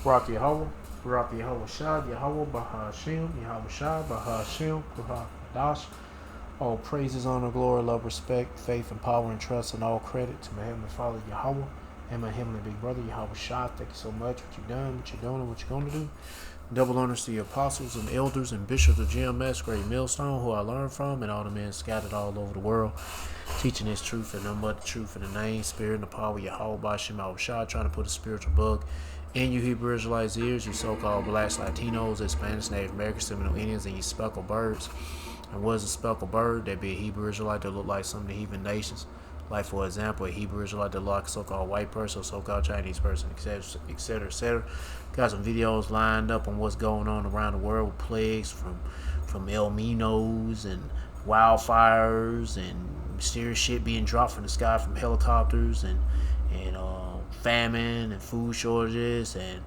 Barak Yahweh, Barak Yahweh Shad, Yahweh Bahashim, Yahweh Shad, Bahashim, Kuha Dash. All praises, honor, glory, love, respect, faith, and power, and trust, and all credit to my Heavenly Father Yahweh and my Heavenly Big Brother Yahweh Shad. Thank you so much for what you've done, what you're doing, and what you're going to do. Double honors to your apostles and elders and bishops of GMS, Great Millstone, who I learned from, and all the men scattered all over the world, teaching this truth and nothing but the truth in the name, spirit, and the power of Yahweh Bashim Shah, trying to put a spiritual bug in you Hebrew Israelites' ears, you so-called blacks, Latinos, Hispanics, Native Americans, Seminole Indians, and you speckled birds. And what is a speckled bird? That'd be a Hebrew Israelite that look like some of the heathen nations. Like, for example, a Hebrew Israelite that look like a so-called white person or so-called Chinese person, etc., etc., etc. Got some videos lined up on what's going on around the world with plagues from El Ninos and wildfires and mysterious shit being dropped from the sky from helicopters and famine and food shortages and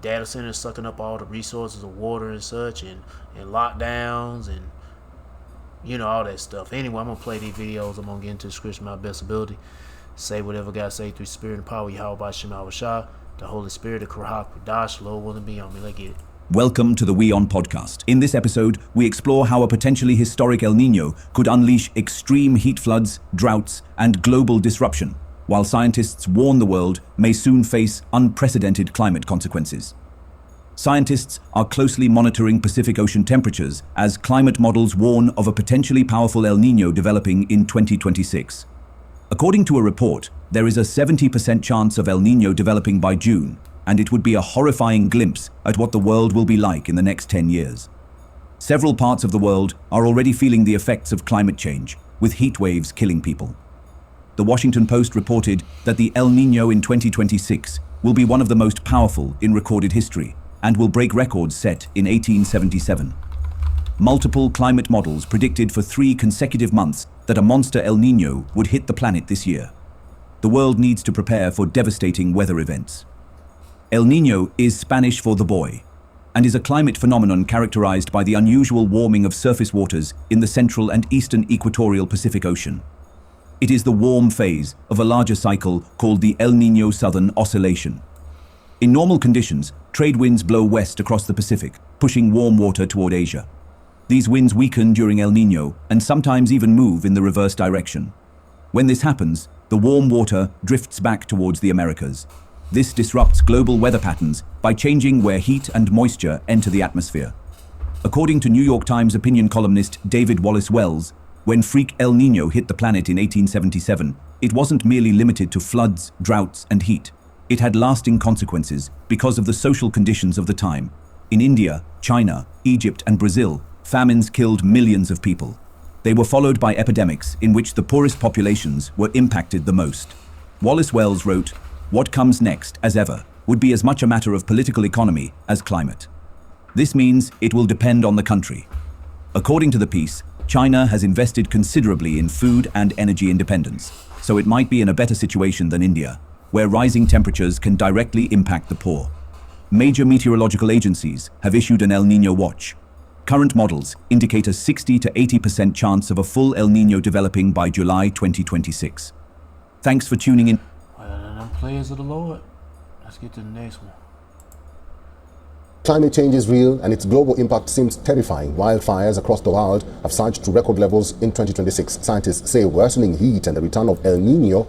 data centers sucking up all the resources of water and such and lockdowns and all that stuff. Anyway, I'm gonna play these videos. I'm gonna get into the scripture my best ability. Say whatever God say through spirit and power. Yahweh by Shema Shah, the Holy Spirit, the Kurahak Dash, Lord willing be on me. Let's get it. Welcome to the We On podcast. In this episode, we explore how a potentially historic El Nino could unleash extreme heat floods, droughts, and global disruption, while scientists warn the world may soon face unprecedented climate consequences. Scientists are closely monitoring Pacific Ocean temperatures as climate models warn of a potentially powerful El Nino developing in 2026. According to a report, there is a 70% chance of El Nino developing by June, and it would be a horrifying glimpse at what the world will be like in the next 10 years. Several parts of the world are already feeling the effects of climate change, with heat waves killing people. The Washington Post reported that the El Nino in 2026 will be one of the most powerful in recorded history and will break records set in 1877. Multiple climate models predicted for 3 consecutive months that a monster El Nino would hit the planet this year. The world needs to prepare for devastating weather events. El Nino is Spanish for the boy and is a climate phenomenon characterized by the unusual warming of surface waters in the central and eastern equatorial Pacific Ocean. It is the warm phase of a larger cycle called the El Nino Southern Oscillation. In normal conditions, trade winds blow west across the Pacific, pushing warm water toward Asia. These winds weaken during El Nino and sometimes even move in the reverse direction. When this happens, the warm water drifts back towards the Americas. This disrupts global weather patterns by changing where heat and moisture enter the atmosphere. According to New York Times opinion columnist David Wallace Wells, when freak El Nino hit the planet in 1877, it wasn't merely limited to floods, droughts, and heat. It had lasting consequences because of the social conditions of the time. In India, China, Egypt, and Brazil, famines killed millions of people. They were followed by epidemics in which the poorest populations were impacted the most. Wallace Wells wrote, "What comes next, as ever, would be as much a matter of political economy as climate. This means it will depend on the country." According to the piece, China has invested considerably in food and energy independence, so it might be in a better situation than India, where rising temperatures can directly impact the poor. Major meteorological agencies have issued an El Nino watch. Current models indicate a 60 to 80% chance of a full El Nino developing by July 2026. Thanks for tuning in. Well, them players of the Lord. Let's get to the next one. Climate change is real and its global impact seems terrifying. Wildfires across the world have surged to record levels in 2026. Scientists say worsening heat and the return of El Nino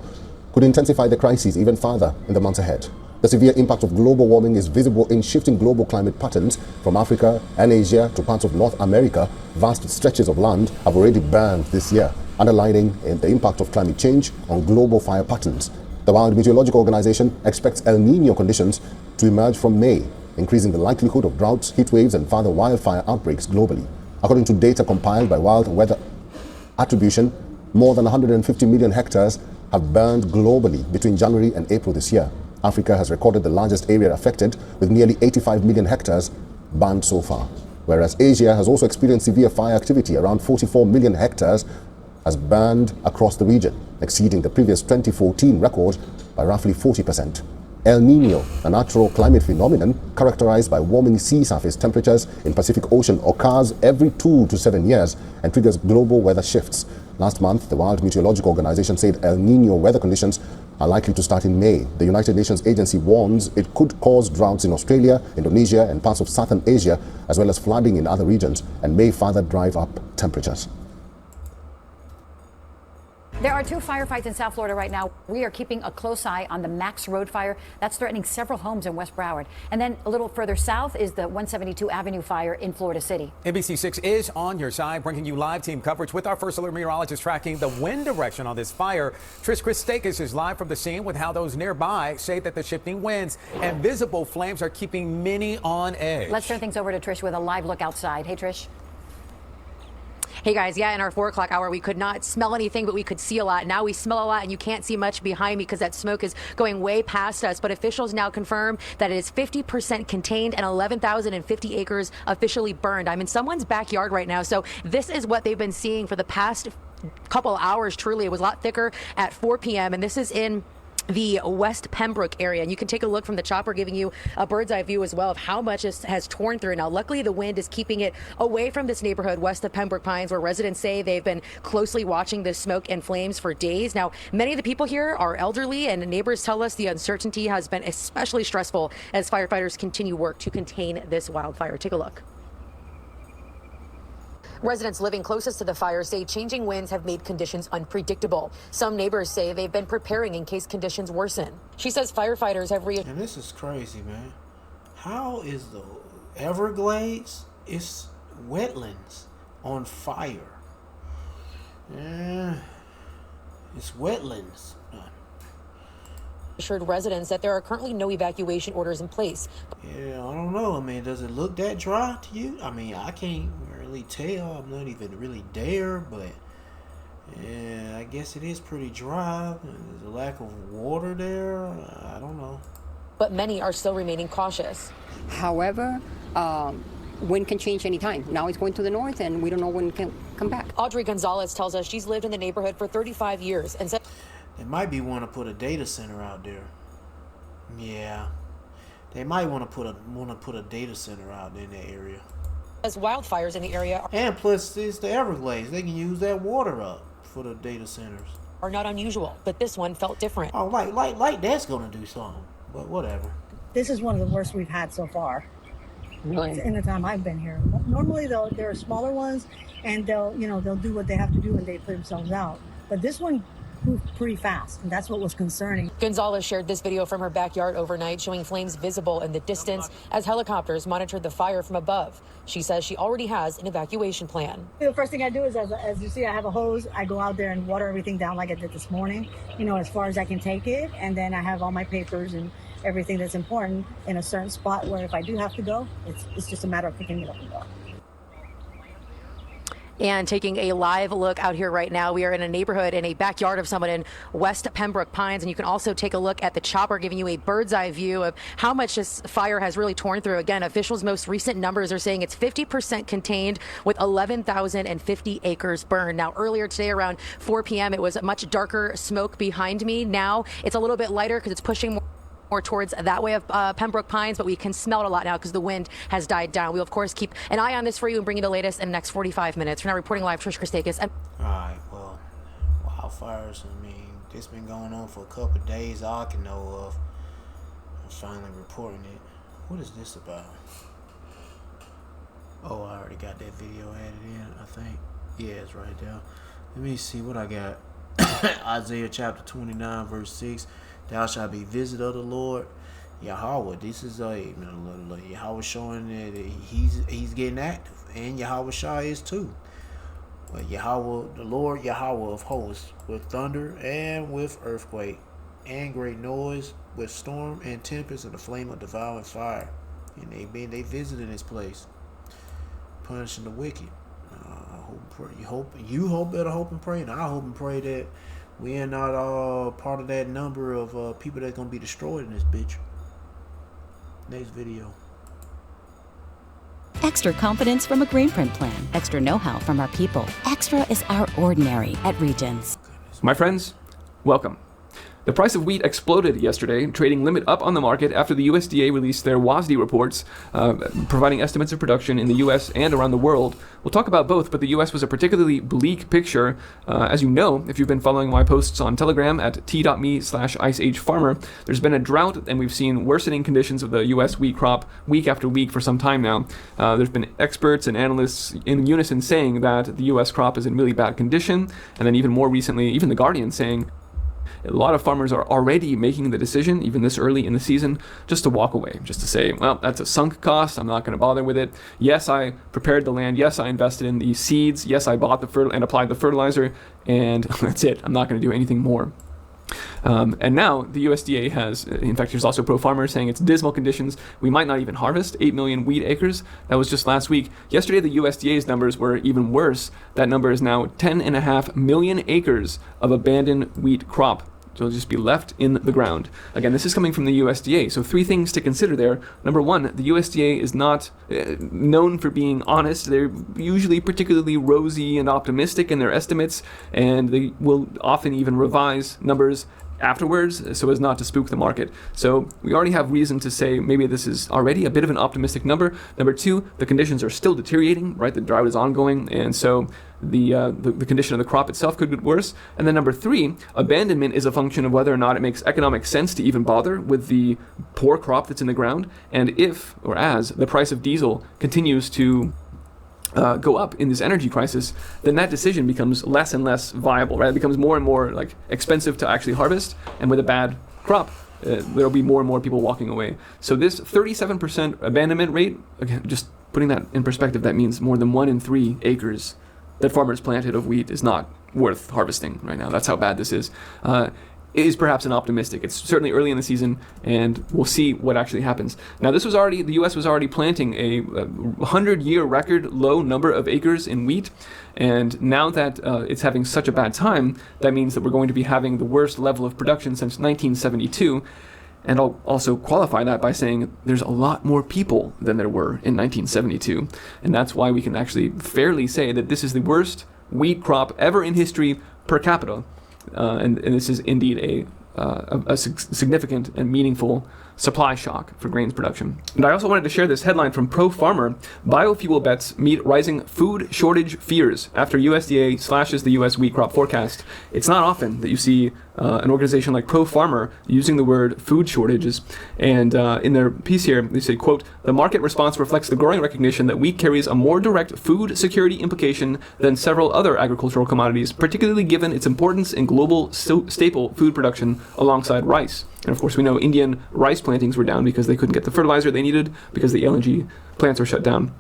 could intensify the crisis even further in the months ahead. The severe impact of global warming is visible in shifting global climate patterns from Africa and Asia to parts of North America. Vast stretches of land have already burned this year, underlining the impact of climate change on global fire patterns. The World Meteorological Organization expects El Nino conditions to emerge from May, increasing the likelihood of droughts, heat waves, and further wildfire outbreaks globally. According to data compiled by World Weather Attribution, more than 150 million hectares have burned globally between January and April this year. Africa has recorded the largest area affected, with nearly 85 million hectares burned so far. Whereas Asia has also experienced severe fire activity. Around 44 million hectares has burned across the region, exceeding the previous 2014 record by roughly 40%. El Nino, a natural climate phenomenon characterized by warming sea surface temperatures in Pacific Ocean, occurs every 2 to 7 years and triggers global weather shifts. Last month, the World Meteorological Organization said El Nino weather conditions are likely to start in May. The United Nations agency warns it could cause droughts in Australia, Indonesia, and parts of southern Asia, as well as flooding in other regions, and may further drive up temperatures. There are 2 firefights in South Florida right now. We are keeping a close eye on the Max Road fire. That's threatening several homes in West Broward. And then a little further south is the 172 Avenue fire in Florida City. NBC6 is on your side, bringing you live team coverage with our first alert meteorologist tracking the wind direction on this fire. Chris Stakis is live from the scene with how those nearby say that the shifting winds and visible flames are keeping many on edge. Let's turn things over to Trish with a live look outside. Hey, Trish. Hey guys, yeah, in our 4 o'clock hour, we could not smell anything, but we could see a lot. Now we smell a lot, and you can't see much behind me because that smoke is going way past us. But officials now confirm that it is 50% contained and 11,050 acres officially burned. I'm in someone's backyard right now, so this is what they've been seeing for the past couple hours. Truly, it was a lot thicker at 4 p.m., and this is in the West Pembroke area, and you can take a look from the chopper, giving you a bird's eye view as well of how much has torn through. Now, luckily, the wind is keeping it away from this neighborhood west of Pembroke Pines, where residents say they've been closely watching the smoke and flames for days. Now, many of the people here are elderly, and neighbors tell us the uncertainty has been especially stressful as firefighters continue work to contain this wildfire. Take a look. Residents living closest to the fire say changing winds have made conditions unpredictable. Some neighbors say they've been preparing in case conditions worsen. She says firefighters have And this is crazy, man. How is the Everglades? It's wetlands on fire. Yeah, it's wetlands. assured residents that there are currently no evacuation orders in place. Yeah, I don't know. I mean, does it look that dry to you? I mean, I can't really tell. I'm not even really there, but yeah, I guess it is pretty dry. There's a lack of water there. I don't know. But many are still remaining cautious. However, wind can change anytime. Now it's going to the north, and we don't know when it can come back. Audrey Gonzalez tells us she's lived in the neighborhood for 35 years and said They might be want to put a data center out there. Yeah, they might want to put a data center out in that area. as wildfires in the area And plus, it's the Everglades. They can use that water up for the data centers. are not unusual, but this one felt different. Oh, like that's gonna do something. But whatever. This is one of the worst we've had so far. Really? In the time I've been here. Normally, there are smaller ones, and they'll do what they have to do and they put themselves out. But this one moved pretty fast, and that's what was concerning. Gonzalez shared this video from her backyard overnight showing flames visible in the distance as helicopters monitored the fire from above. She says she already has an evacuation plan. The first thing I do is, as you see, I have a hose. I go out there and water everything down like I did this morning, as far as I can take it. And then I have all my papers and everything that's important in a certain spot where if I do have to go, it's just a matter of picking it up and go. And taking a live look out here right now, we are in a neighborhood in a backyard of someone in West Pembroke Pines. And you can also take a look at the chopper, giving you a bird's eye view of how much this fire has really torn through. Again, officials' most recent numbers are saying it's 50% contained with 11,050 acres burned. Now, earlier today around 4 p.m., it was a much darker smoke behind me. Now it's a little bit lighter because it's pushing more towards that way of Pembroke Pines, but we can smell it a lot now because the wind has died down. We'll, of course, keep an eye on this for you and bring you the latest in the next 45 minutes. We're now reporting live, Trish Christakis. All right, well, wildfires, I mean, it's been going on for a couple of days, all I can know of. I'm finally reporting it. What is this about? Oh, I already got that video added in, I think. Yeah, it's right there. Let me see what I got. Isaiah chapter 29, verse 6. Thou shalt be visited of the Lord Yahweh. This is Yahweh showing that he's getting active, and Yahweh Shah is too. But Yahweh, the Lord Yahweh of hosts, with thunder and with earthquake and great noise, with storm and tempest and the flame of devouring fire. And they visited this place, punishing the wicked. You better hope and pray, and I hope and pray that we are not part of that number of people that's going to be destroyed in this bitch. Next video. Extra confidence from a green print plan. Extra know-how from our people. Extra is our ordinary at Regions. My friends, welcome. The price of wheat exploded yesterday, trading limit up on the market after the USDA released their WASDE reports, providing estimates of production in the US and around the world. We'll talk about both, but the US was a particularly bleak picture. As you know, if you've been following my posts on Telegram at t.me/IceAgeFarmer, there's been a drought, and we've seen worsening conditions of the US wheat crop week after week for some time now. There's been experts and analysts in unison saying that the US crop is in really bad condition, and then even more recently, even The Guardian saying a lot of farmers are already making the decision, even this early in the season, just to walk away, just to say, well, that's a sunk cost, I'm not going to bother with it. Yes, I prepared the land, yes, I invested in the seeds, yes, I bought and applied the fertilizer, and that's it, I'm not going to do anything more. And now the USDA has, in fact, there's also Pro Farmer saying it's dismal conditions. We might not even harvest 8 million wheat acres. That was just last week. Yesterday, the USDA's numbers were even worse. That number is now 10.5 million acres of abandoned wheat crop. So it'll just be left in the ground. Again, this is coming from the USDA. So 3 things to consider there. Number 1, the USDA is not known for being honest. They're usually particularly rosy and optimistic in their estimates, and they will often even revise numbers afterwards so as not to spook the market. So we already have reason to say maybe this is already a bit of an optimistic number. Number 2, the conditions are still deteriorating, right? The drought is ongoing, and so the condition of the crop itself could get worse. And then number 3, abandonment is a function of whether or not it makes economic sense to even bother with the poor crop that's in the ground. And if, or as, the price of diesel continues to go up in this energy crisis, then that decision becomes less and less viable, right? It becomes more and more like expensive to actually harvest, and with a bad crop, there'll be more and more people walking away. So this 37% abandonment rate, again, just putting that in perspective, that means more than 1 in 3 acres that farmers planted of wheat is not worth harvesting right now. That's how bad this is. It is perhaps an optimistic. It's certainly early in the season, and we'll see what actually happens. Now, the U.S. was already planting a 100-year record low number of acres in wheat, and now that it's having such a bad time, that means that we're going to be having the worst level of production since 1972. And I'll also qualify that by saying there's a lot more people than there were in 1972, and that's why we can actually fairly say that this is the worst wheat crop ever in history per capita. And this is indeed a significant and meaningful supply shock for grains production. And I also wanted to share this headline from Pro Farmer. Biofuel bets meet rising food shortage fears after USDA slashes the U.S. wheat crop forecast. It's not often that you see an organization like Pro Farmer using the word food shortages. And in their piece here, they say, quote, "The market response reflects the growing recognition that wheat carries a more direct food security implication than several other agricultural commodities, particularly given its importance in global staple food production alongside rice." And of course, we know Indian rice plantings were down because they couldn't get the fertilizer they needed because the LNG plants were shut down.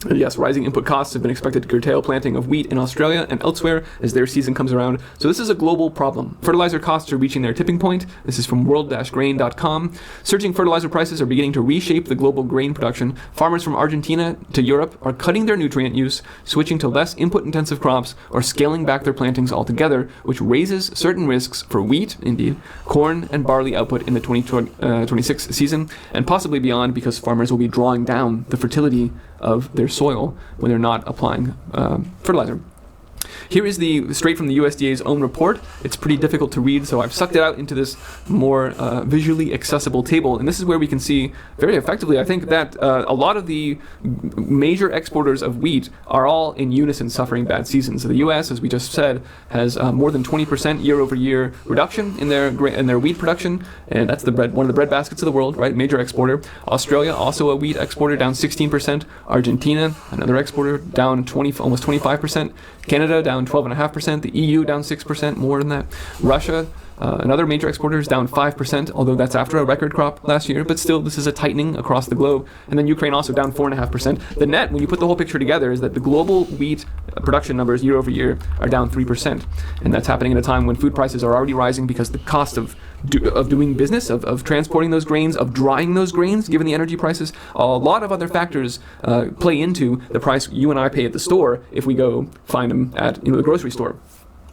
And yes, rising input costs have been expected to curtail planting of wheat in Australia and elsewhere as their season comes around. So this is a global problem. Fertilizer costs are reaching their tipping point. This is from world-grain.com. Surging fertilizer prices are beginning to reshape the global grain production. Farmers from Argentina to Europe are cutting their nutrient use, switching to less input-intensive crops, or scaling back their plantings altogether, which raises certain risks for wheat, indeed, corn and barley output in the 2026 season, and possibly beyond, because farmers will be drawing down the fertility of their soil when they're not applying fertilizer. Here is straight from the USDA's own report. It's pretty difficult to read, so I've sucked it out into this more visually accessible table. And this is where we can see very effectively, I think, that a lot of the major exporters of wheat are all in unison suffering bad seasons. So the U.S., as we just said, has more than 20% year-over-year reduction in their wheat production, and that's one of the bread baskets of the world, right? Major exporter. Australia, also a wheat exporter, down 16%. Argentina, another exporter, down almost 25%. Canada, down 12.5%. The EU, down 6%, more than that. Russia, another major exporter, is down 5%, although that's after a record crop last year, but still this is a tightening across the globe. And then Ukraine also down 4.5%. The net, when you put the whole picture together, is that the global wheat production numbers year over year are down 3%. And that's happening at a time when food prices are already rising because the cost of doing business, of transporting those grains, of drying those grains, given the energy prices, a lot of other factors play into the price you and I pay at the store if we go find them at the grocery store.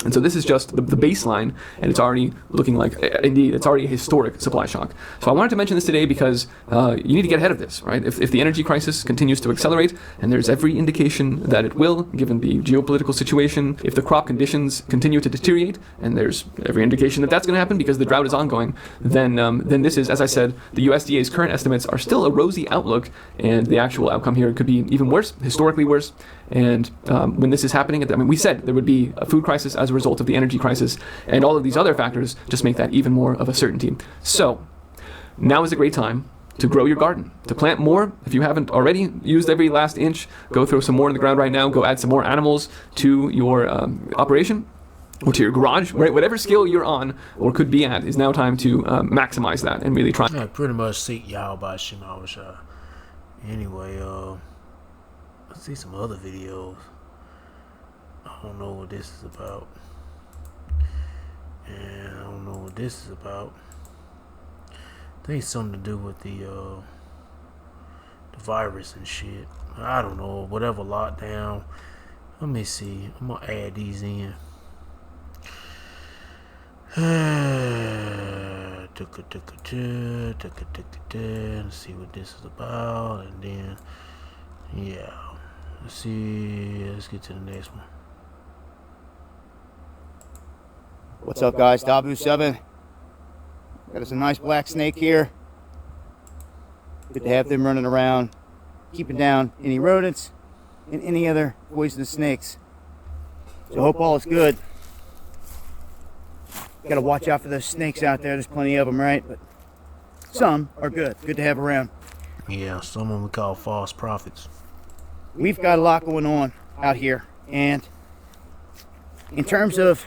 And so this is just the baseline, and it's already looking like, indeed, it's already a historic supply shock. So I wanted to mention this today because you need to get ahead of this, right? If the energy crisis continues to accelerate, and there's every indication that it will, given the geopolitical situation, if the crop conditions continue to deteriorate, and there's every indication that that's going to happen because the drought is ongoing, then this is, as I said, the USDA's current estimates are still a rosy outlook, and the actual outcome here could be even worse, historically worse. And when this is happening, we said there would be a food crisis as a result of the energy crisis, and all of these other factors just make that even more of a certainty. So now is a great time to grow your garden, to plant more. If you haven't already used every last inch, go throw some more in the ground right now. Go add some more animals to your operation or to your garage, right? Whatever skill you're on or could be at is now time to maximize that and really try. Yeah, pretty much seek Yahweh Shemawashah. Anyway, let's see some other videos. I don't know what this is about. And I don't know what this is about. I think it's something to do with the virus and shit. I don't know, whatever lockdown. Let me see. I'm gonna add these in. Let's see what this is about, and then yeah, let's see. Let's get to the next one. What's up, guys? Dabu 7. Got us a nice black snake here. Good to have them running around, keeping down any rodents and any other poisonous snakes. So hope all is good. Got to watch out for those snakes out there. There's plenty of them, right? But some are good. Good to have around. Yeah, some of them we call false prophets. We've got a lot going on out here, and in terms of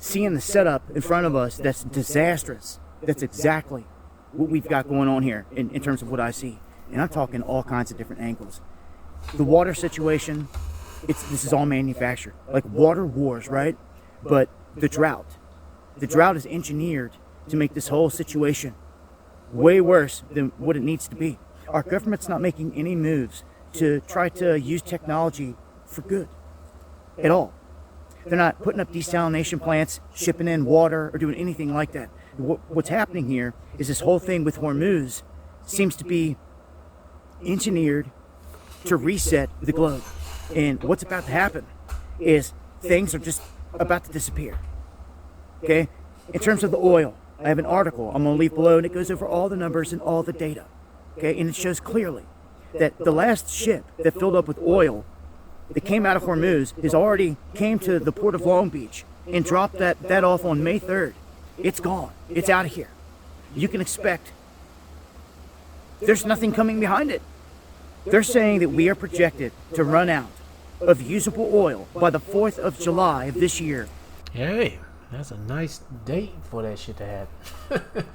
seeing the setup in front of us, that's disastrous. That's exactly what we've got going on here in terms of what I see. And I'm talking all kinds of different angles. The water situation, this is all manufactured. Like water wars, right? But the drought is engineered to make this whole situation way worse than what it needs to be. Our government's not making any moves to try to use technology for good at all. They're not putting up desalination plants, shipping in water, or doing anything like that. What's happening here is this whole thing with Hormuz seems to be engineered to reset the globe. And what's about to happen is things are just about to disappear. Okay? In terms of the oil, I have an article I'm going to leave below, and it goes over all the numbers and all the data. Okay? And it shows clearly that the last ship that filled up with oil that came out of Hormuz has already came to the port of Long Beach and dropped that off on May 3rd. It's gone. It's out of here. You can expect there's nothing coming behind it. They're saying that we are projected to run out of usable oil by the 4th of July of this year. Hey, that's a nice date for that shit to happen.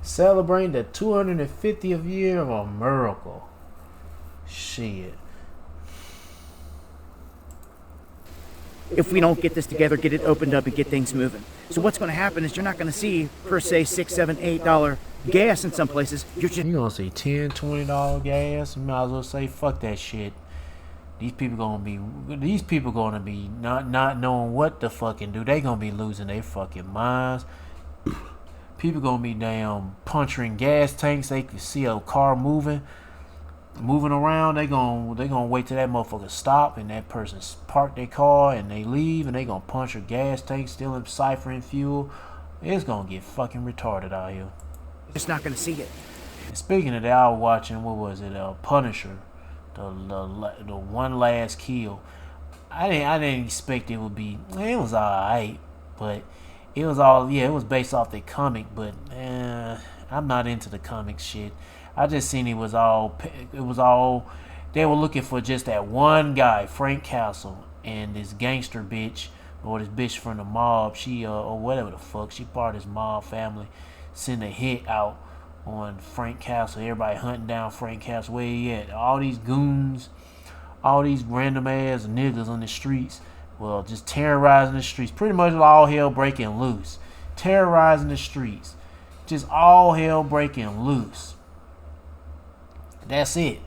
Celebrating the 250th year of a miracle. Shit. If we don't get this together, get it opened up and get things moving. So what's going to happen is you're not going to see, per se, $6, $7, $8 gas in some places. You're going to see $10, $20 gas. You might as well say, fuck that shit. These people gonna be not knowing what to fucking do. They gonna be losing their fucking minds. People gonna be damn puncturing gas tanks. They can see a car moving around. They gonna wait till that motherfucker stop and that person park their car and they leave, and they gonna puncture gas tanks, stealing, ciphering fuel. It's gonna get fucking retarded out here. Just not gonna see it. And speaking of that, I was watching, what was it, Punisher, the one last kill. I didn't expect it would be. It was alright, but it was based off the comic. But I'm not into the comic shit. I just seen it was all. They were looking for just that one guy, Frank Castle, and this gangster bitch, or this bitch from the mob. She or whatever the fuck. She part of this mob family. Send a hit out on Frank Castle. Everybody hunting down Frank Castle. Where he at? All these goons, all these random ass niggas on the streets. Well, just terrorizing the streets. Pretty much all hell breaking loose. Terrorizing the streets. Just all hell breaking loose. That's it.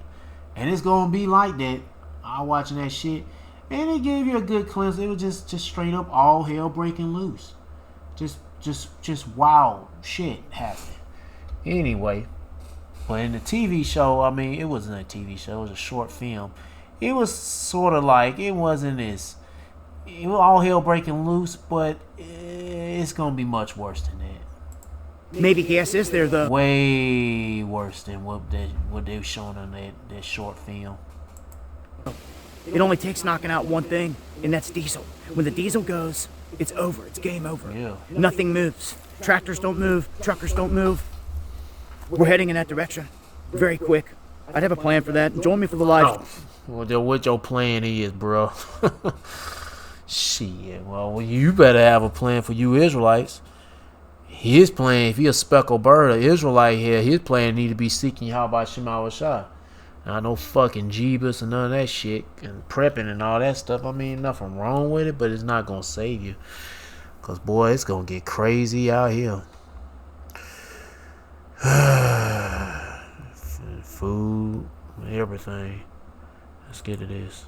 And it's gonna be like that. I'm watching that shit. And it gave you a good cleanse. It was just straight up all hell breaking loose. Just wild shit happening. Anyway, but in the TV show, I mean, it wasn't a TV show. It was a short film. It was sort of like, it wasn't as, it was all hell breaking loose, but it's going to be much worse than that. Maybe gas is there, though. Way worse than what they were showing on that short film. It only takes knocking out one thing, and that's diesel. When the diesel goes, it's over. It's game over. Yeah. Nothing moves. Tractors don't move. Truckers don't move. We're heading in that direction. Very quick. I'd have a plan for that. Join me for the live. Well, what your plan is, bro. Shit. Well, you better have a plan for you Israelites. His plan, if you're a speckled bird, an Israelite here, his plan need to be seeking Yahweh Shema Shah. Not no fucking Jeebus and none of that shit and prepping and all that stuff. I mean, nothing wrong with it, but it's not gonna save you. Cause boy, it's gonna get crazy out here. Food, everything. Let's get to this.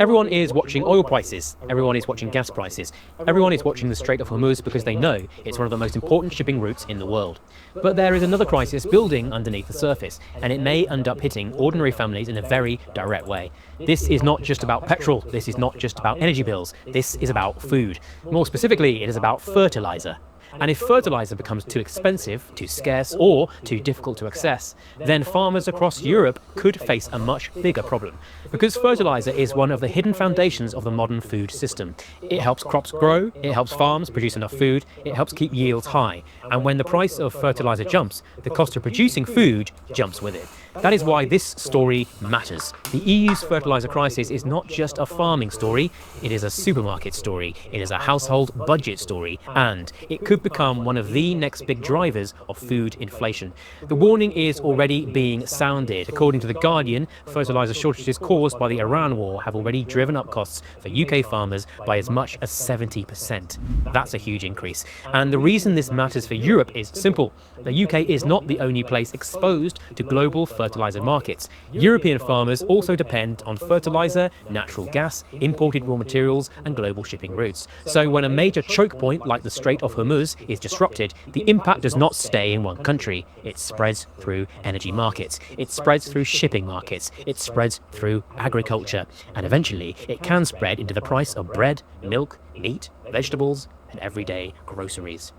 Everyone is watching oil prices, everyone is watching gas prices, everyone is watching the Strait of Hormuz because they know it's one of the most important shipping routes in the world. But there is another crisis building underneath the surface, and it may end up hitting ordinary families in a very direct way. This is not just about petrol, this is not just about energy bills, this is about food. More specifically, it is about fertilizer. And if fertilizer becomes too expensive, too scarce, or too difficult to access, then farmers across Europe could face a much bigger problem. Because fertilizer is one of the hidden foundations of the modern food system. It helps crops grow, it helps farms produce enough food, it helps keep yields high. And when the price of fertilizer jumps, the cost of producing food jumps with it. That is why this story matters. The EU's fertilizer crisis is not just a farming story, it is a supermarket story, it is a household budget story, and it could become one of the next big drivers of food inflation. The warning is already being sounded. According to The Guardian, fertilizer shortages caused by the Iran war have already driven up costs for UK farmers by as much as 70%. That's a huge increase. And the reason this matters for Europe is simple. The UK is not the only place exposed to global fertilizer markets. European farmers also depend on fertilizer, natural gas, imported raw materials, and global shipping routes. So when a major choke point like the Strait of Hormuz is disrupted, the impact does not stay in one country. It spreads through energy markets. It spreads through shipping markets. It spreads through agriculture. And eventually, it can spread into the price of bread, milk, meat, vegetables, and everyday groceries.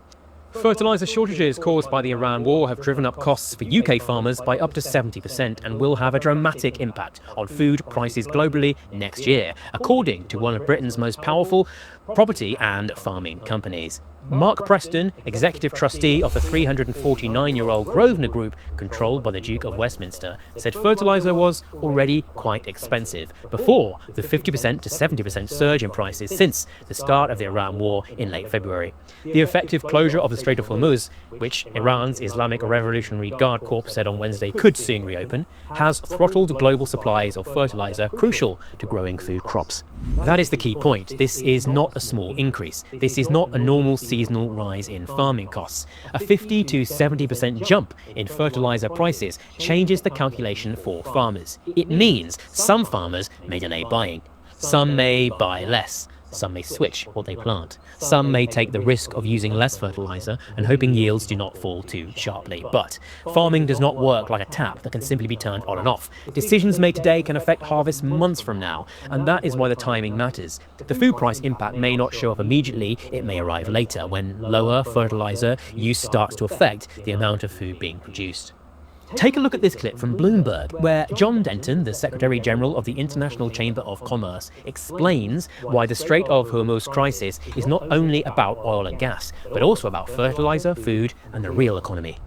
Fertilizer shortages caused by the Iran war have driven up costs for UK farmers by up to 70% and will have a dramatic impact on food prices globally next year, according to one of Britain's most powerful property and farming companies. Mark Preston, executive trustee of the 349-year-old Grosvenor Group, controlled by the Duke of Westminster, said fertilizer was already quite expensive before the 50% to 70% surge in prices since the start of the Iran war in late February. The effective closure of the Strait of Hormuz, which Iran's Islamic Revolutionary Guard Corps said on Wednesday could soon reopen, has throttled global supplies of fertilizer crucial to growing food crops. That is the key point. This is not a small increase. This is not a normal seasonal rise in farming costs. A 50 to 70% jump in fertilizer prices changes the calculation for farmers. It means some farmers may delay buying. Some may buy less. Some may switch what they plant. Some may take the risk of using less fertilizer and hoping yields do not fall too sharply. But farming does not work like a tap that can simply be turned on and off. Decisions made today can affect harvest months from now, and that is why the timing matters. The food price impact may not show up immediately, it may arrive later when lower fertilizer use starts to affect the amount of food being produced. Take a look at this clip from Bloomberg, where John Denton, the Secretary General of the International Chamber of Commerce, explains why the Strait of Hormuz crisis is not only about oil and gas, but also about fertilizer, food, and the real economy.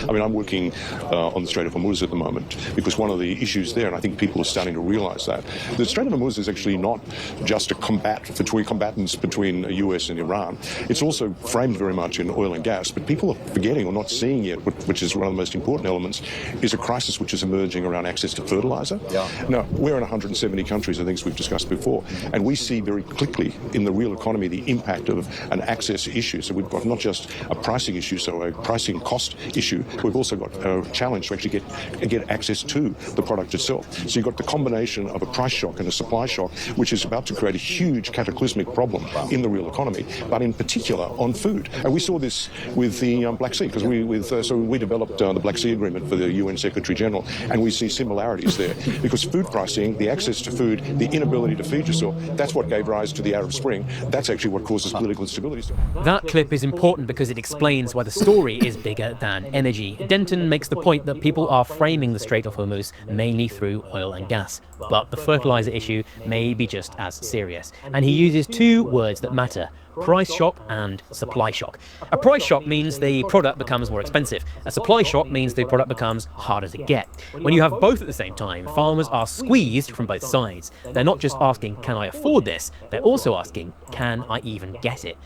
I mean, I'm working on the Strait of Hormuz at the moment because one of the issues there, and I think people are starting to realize that, the Strait of Hormuz is actually not just a combatants between the US and Iran. It's also framed very much in oil and gas, but people are forgetting or not seeing yet, which is one of the most important elements, is a crisis which is emerging around access to fertilizer. Yeah. Now, we're in 170 countries, I think, as we've discussed before, and we see very quickly in the real economy the impact of an access issue. So we've got not just a pricing issue, so a pricing cost issue, we've also got a challenge to actually get access to the product itself. So you've got the combination of a price shock and a supply shock, which is about to create a huge cataclysmic problem in the real economy, but in particular on food. And we saw this with the Black Sea, because we developed the Black Sea Agreement for the UN Secretary General, and we see similarities there. Because food pricing, the access to food, the inability to feed yourself, that's what gave rise to the Arab Spring. That's actually what causes political instability. That clip is important because it explains why the story is bigger than energy. Denton makes the point that people are framing the Strait of Hormuz mainly through oil and gas, but the fertilizer issue may be just as serious. And he uses two words that matter: price shock and supply shock. A price shock means the product becomes more expensive. A supply shock means the product becomes harder to get. When you have both at the same time, farmers are squeezed from both sides. They're not just asking, can I afford this? They're also asking, can I even get it?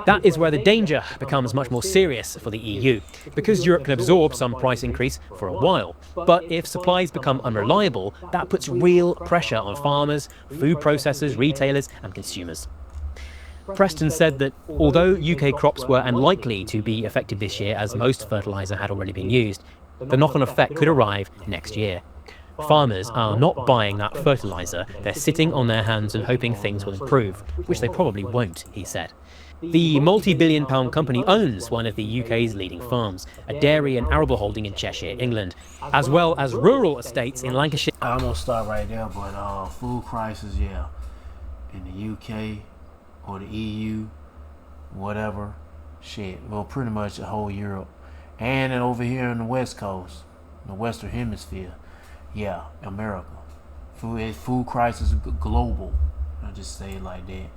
That is where the danger becomes much more serious for the EU, because Europe can absorb some price increase for a while. But if supplies become unreliable, that puts real pressure on farmers, food processors, retailers and consumers. Preston said that although UK crops were unlikely to be affected this year, as most fertiliser had already been used, the knock-on effect could arrive next year. Farmers are not buying that fertiliser, they're sitting on their hands and hoping things will improve, which they probably won't, he said. The multi-billion-pound company owns one of the UK's leading farms, a dairy and arable holding in Cheshire, England, as well as rural estates in Lancashire. I'm gonna start right there, but food crisis, yeah, in the UK or the EU, whatever, shit, well, pretty much the whole Europe, and then over here in the West Coast, the Western Hemisphere, yeah, America. Food crisis global. I'll just say it like that.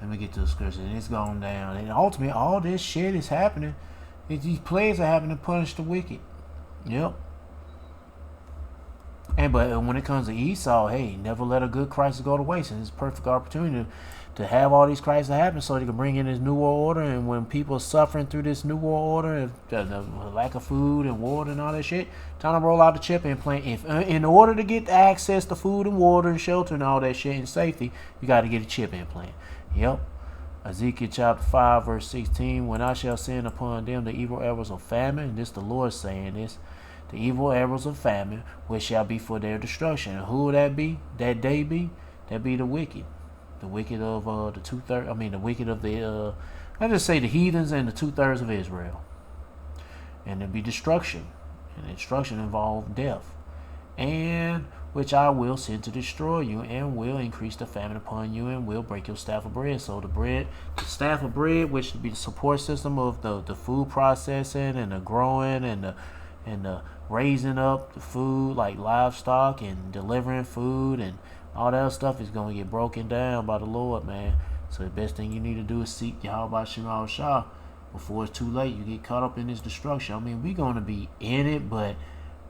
Let me get to the scripture. And it's going down. And ultimately, all this shit is happening. These plagues are happening to punish the wicked. Yep. But when it comes to Esau, hey, never let a good crisis go to waste. And it's a perfect opportunity to have all these crises happen so they can bring in this new world order. And when people are suffering through this new world order, the lack of food and water and all that shit, time to roll out the chip implant. In order to get access to food and water and shelter and all that shit and safety, you got to get a chip implant. Yep. Ezekiel chapter 5 verse 16, when I shall send upon them the evil arrows of famine, and this the Lord saying this, the evil arrows of famine, which shall be for their destruction. And who will that be? That day be? That be the wicked. The wicked of the 2/3, the wicked of the, I just say the heathens and the 2/3 of Israel. And there be destruction. And destruction involves death. And which I will send to destroy you, and will increase the famine upon you, and will break your staff of bread. So the staff of bread, which would be the support system of the food processing and the growing and the raising up the food like livestock and delivering food and all that stuff, is going to get broken down by the Lord, man. So the best thing you need to do is seek Yahweh Shema Shah before it's too late. You get caught up in this destruction. We're going to be in it, but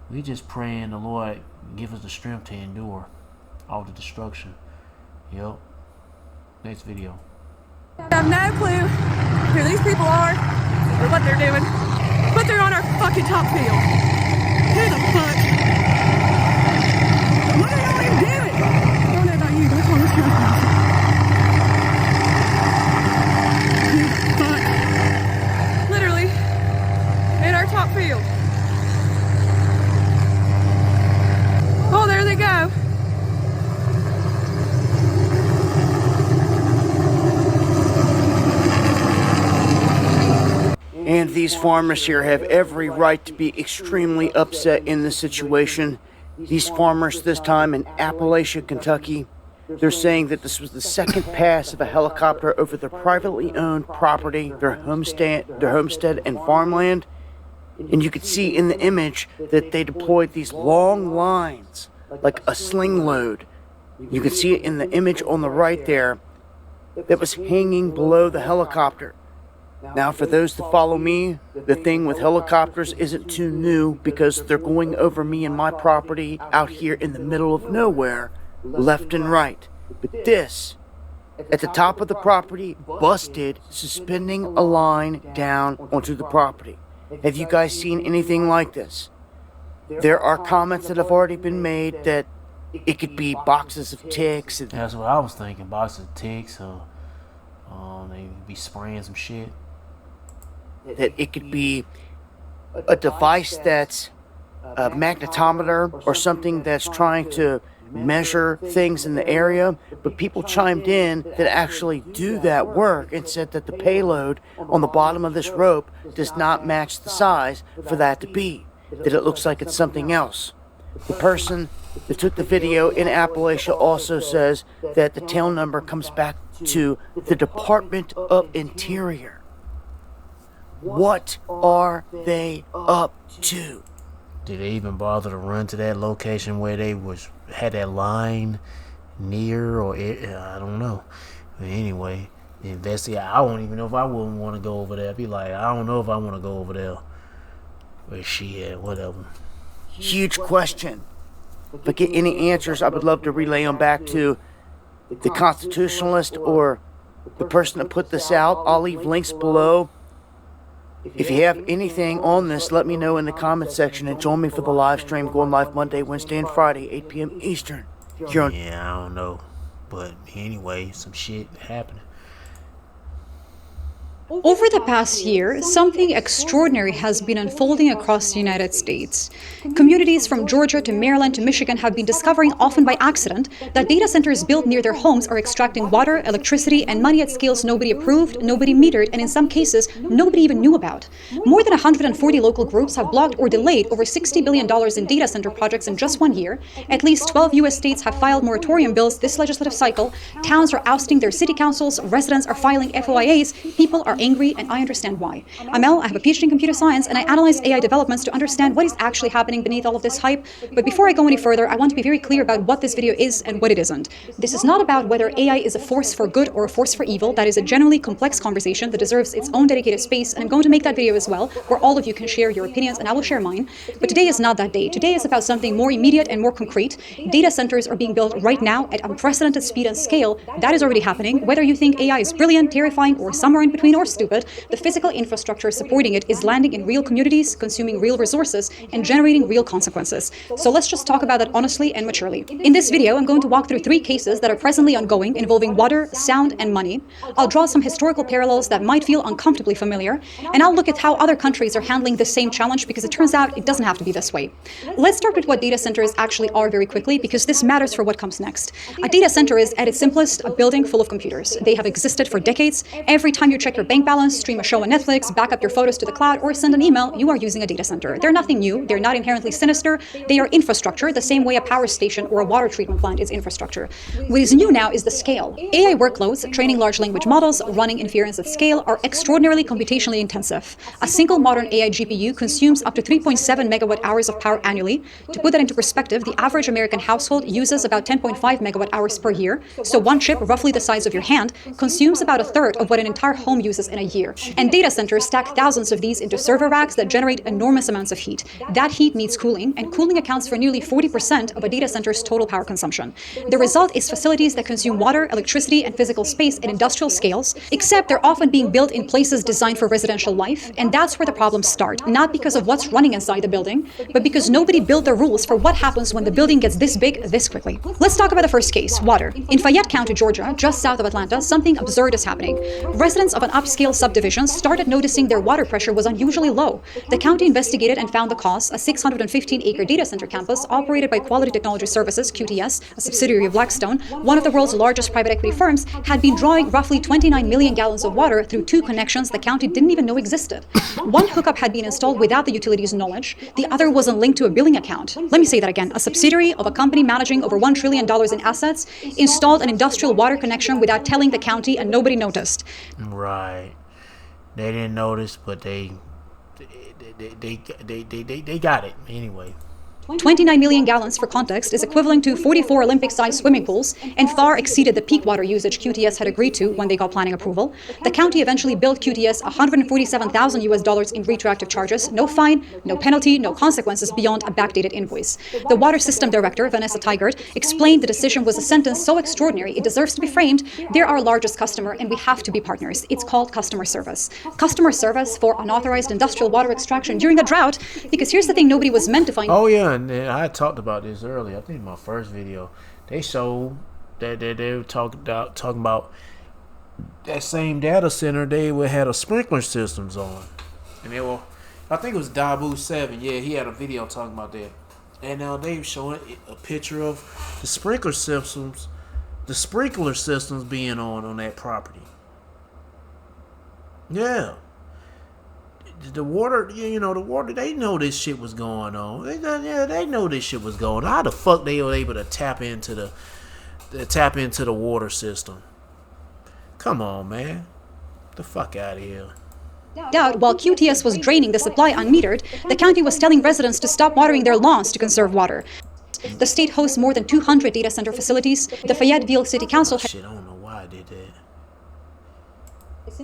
we just praying the Lord give us the strength to endure all the destruction. Yep. Next video. I have no clue who these people are or what they're doing, but they're on our fucking top field. Who the fuck? What are y'all even doing? I don't know about you, but I call this trespassing. Who the fuck? Literally, in our top field. Oh, there they go. And these farmers here have every right to be extremely upset in this situation. These farmers this time in Appalachia, Kentucky, they're saying that this was the second pass of a helicopter over their privately owned property, their homestead and farmland. And you could see in the image that they deployed these long lines, like a sling load. You could see it in the image on the right there that was hanging below the helicopter. Now, for those that follow me, the thing with helicopters isn't too new because they're going over me and my property out here in the middle of nowhere, left and right. But this, at the top of the property, busted, suspending a line down onto the property. Have you guys seen anything like this? There are comments that have already been made that it could be boxes of ticks. That's what I was thinking, boxes of ticks, or they be spraying some shit. That it could be a device that's a magnetometer or something that's trying to measure things in the area, but people chimed in that actually do that work and said that the payload on the bottom of this rope does not match the size for that to be, that it looks like it's something else. The person that took the video in Appalachia also says that the tail number comes back to the Department of Interior. What are they up to? Did they even bother to run to that location where they had that line near, or I don't know. But anyway, investigate. I don't even know if I wouldn't want to go over there. I'd be like, I don't know if I want to go over there. Where she at? Whatever. Huge question. If I get any answers, I would love to relay them back to the constitutionalist or the person that put this out. I'll leave links below. If you have anything on this, let me know in the comment section and join me for the live stream going live Monday, Wednesday, and Friday, 8 p.m. Eastern. Yeah, I don't know. But anyway, some shit happening. Over the past year, something extraordinary has been unfolding across the United States. Communities from Georgia to Maryland to Michigan have been discovering, often by accident, that data centers built near their homes are extracting water, electricity, and money at scales nobody approved, nobody metered, and in some cases, nobody even knew about. More than 140 local groups have blocked or delayed over $60 billion in data center projects in just 1 year. At least 12 U.S. states have filed moratorium bills this legislative cycle. Towns are ousting their city councils, residents are filing FOIAs, people are angry, and I understand why. I'm Mel, I have a PhD in computer science, and I analyze AI developments to understand what is actually happening beneath all of this hype. But before I go any further, I want to be very clear about what this video is and what it isn't. This is not about whether AI is a force for good or a force for evil. That is a generally complex conversation that deserves its own dedicated space, and I'm going to make that video as well, where all of you can share your opinions, and I will share mine. But today is not that day. Today is about something more immediate and more concrete. Data centers are being built right now at unprecedented speed and scale. That is already happening. Whether you think AI is brilliant, terrifying, or somewhere in between, or stupid, the physical infrastructure supporting it is landing in real communities, consuming real resources, and generating real consequences. So let's just talk about that honestly and maturely. In this video, I'm going to walk through 3 cases that are presently ongoing involving water, sound, and money. I'll draw some historical parallels that might feel uncomfortably familiar, and I'll look at how other countries are handling the same challenge, because it turns out it doesn't have to be this way. Let's start with what data centers actually are very quickly, because this matters for what comes next. A data center is, at its simplest, a building full of computers. They have existed for decades. Every time you check your bank balance, stream a show on Netflix, back up your photos to the cloud, or send an email, you are using a data center. They're nothing new. They're not inherently sinister. They are infrastructure, the same way a power station or a water treatment plant is infrastructure. What is new now is the scale. AI workloads, training large language models, running inference at scale, are extraordinarily computationally intensive. A single modern AI GPU consumes up to 3.7 megawatt hours of power annually. To put that into perspective, the average American household uses about 10.5 megawatt hours per year. So one chip, roughly the size of your hand, consumes about a third of what an entire home uses in a year. And data centers stack thousands of these into server racks that generate enormous amounts of heat. That heat needs cooling, and cooling accounts for nearly 40% of a data center's total power consumption. The result is facilities that consume water, electricity, and physical space at industrial scales, except they're often being built in places designed for residential life, and that's where the problems start, not because of what's running inside the building, but because nobody built the rules for what happens when the building gets this big this quickly. Let's talk about the first case, water. In Fayette County, Georgia, just south of Atlanta, something absurd is happening. Residents of an upscale subdivision started noticing their water pressure was unusually low. The county investigated and found the cause. A 615-acre data center campus operated by Quality Technology Services, QTS, a subsidiary of Blackstone, one of the world's largest private equity firms, had been drawing roughly 29 million gallons of water through 2 connections the county didn't even know existed. One hookup had been installed without the utility's knowledge. The other wasn't linked to a billing account. Let me say that again. A subsidiary of a company managing over $1 trillion in assets installed an industrial water connection without telling the county, and nobody noticed. Right. They didn't notice, but they got it anyway. 29 million gallons, for context, is equivalent to 44 Olympic-sized swimming pools and far exceeded the peak water usage QTS had agreed to when they got planning approval. The county eventually billed QTS $147,000 in retroactive charges. No fine, no penalty, no consequences beyond a backdated invoice. The water system director, Vanessa Tigert, explained the decision was a sentence so extraordinary it deserves to be framed. They're our largest customer and we have to be partners. It's called customer service. Customer service for unauthorized industrial water extraction during a drought, because here's the thing nobody was meant to find. Oh yeah. And I talked about this earlier. I think in my first video, they showed that they were talking about that same data center. They had a sprinkler systems on, and I think it was Dabu 7. Yeah, he had a video talking about that. And they were showing a picture of the sprinkler systems being on that property. Yeah. The water, the water, they know this shit was going on. They know this shit was going on. How the fuck they were able to tap into the water system? Come on, man. The fuck out of here. Out while QTS was draining the supply unmetered, the county was telling residents to stop watering their lawns to conserve water. The state hosts more than 200 data center facilities. The Fayetteville City Council I don't know why I did that.